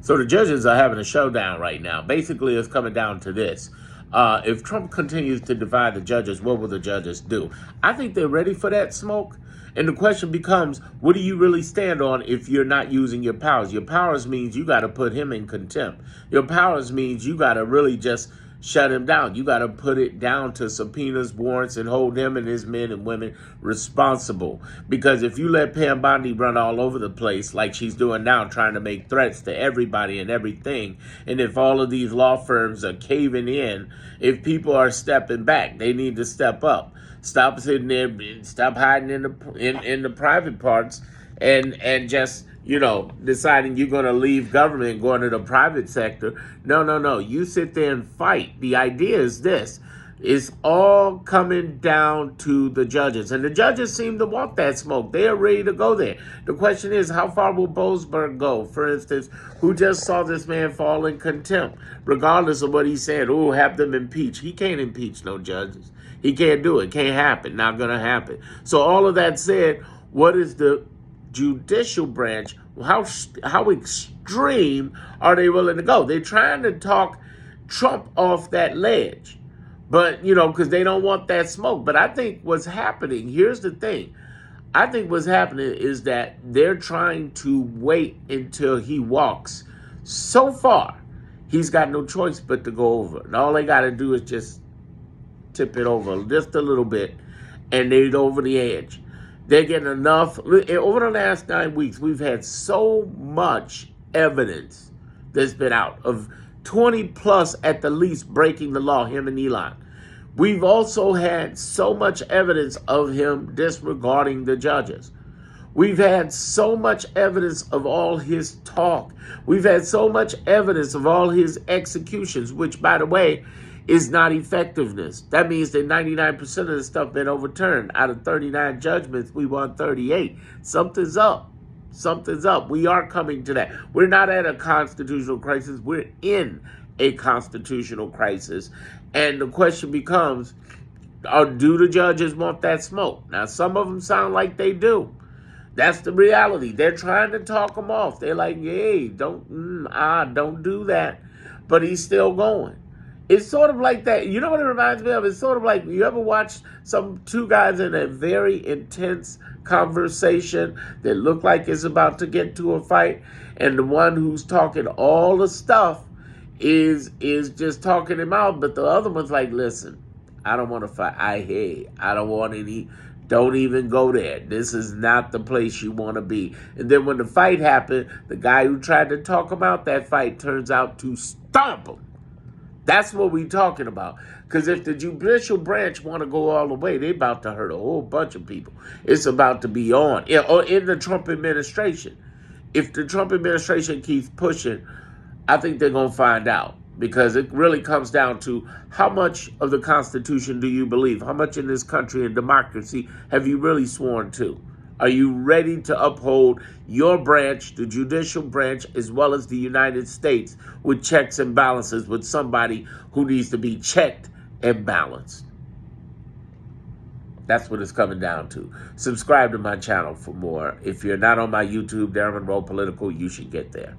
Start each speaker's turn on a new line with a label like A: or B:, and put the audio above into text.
A: So the judges are having a showdown right now. Basically, it's coming down to this. If Trump continues to divide the judges, what will the judges do? I think they're ready for that smoke. And the question becomes, what do you really stand on if you're not using your powers? Your powers means you got to put him in contempt. Your powers means you got to really just shut him down. You got to put it down to subpoenas, warrants, and hold him and his men and women responsible. Because if you let Pam Bondi run all over the place like she's doing now, trying to make threats to everybody and everything, and if all of these law firms are caving in, if people are stepping back, they need to step up. Stop sitting there, stop hiding in the private parts, and just deciding you're going to leave government and go into the private sector. No. You sit there and fight. The idea is this. It's all coming down to the judges. And the judges seem to want that smoke. They are ready to go there. The question is, how far will Boasberg go, for instance, who just saw this man fall in contempt, regardless of what he said, have them impeach. He can't impeach no judges. He can't do it. Can't happen. Not going to happen. So all of that said, what is the judicial branch? How extreme are they willing to go? They're trying to talk Trump off that ledge, but because they don't want that smoke. But I think what's happening, here's the thing, I think what's happening is that they're trying to wait until he walks so far he's got no choice but to go over, and all they got to do is just tip it over just a little bit, and they're over the edge. They're getting enough. Over the last 9 weeks, we've had so much evidence that's been out of 20 plus at the least breaking the law, him and Elon. We've also had so much evidence of him disregarding the judges. We've had so much evidence of all his talk. We've had so much evidence of all his executions, which, by the way, is not effectiveness. That means that 99% of the stuff been overturned. Out of 39 judgments, we won 38. Something's up. Something's up. We are coming to that. We're not at a constitutional crisis. We're in a constitutional crisis. And the question becomes, do the judges want that smoke? Now, some of them sound like they do. That's the reality. They're trying to talk him off. They're like, hey, don't do that. But he's still going. It's sort of like that. You know what it reminds me of? It's sort of like, you ever watch two guys in a very intense conversation that look like it's about to get to a fight, and the one who's talking all the stuff is just talking him out, but the other one's like, listen, I don't want to fight. I don't want any. Don't even go there. This is not the place you want to be. And then when the fight happened, the guy who tried to talk him out that fight turns out to stomp him. That's what we're talking about. Because if the judicial branch want to go all the way, they're about to hurt a whole bunch of people. It's about to be on. Or in the Trump administration. If the Trump administration keeps pushing, I think they're going to find out. Because it really comes down to how much of the Constitution do you believe? How much in this country and democracy have you really sworn to? Are you ready to uphold your branch, the judicial branch, as well as the United States, with checks and balances, with somebody who needs to be checked and balanced? That's what it's coming down to. Subscribe to my channel for more. If you're not on my YouTube, Darren Monroe Political, you should get there.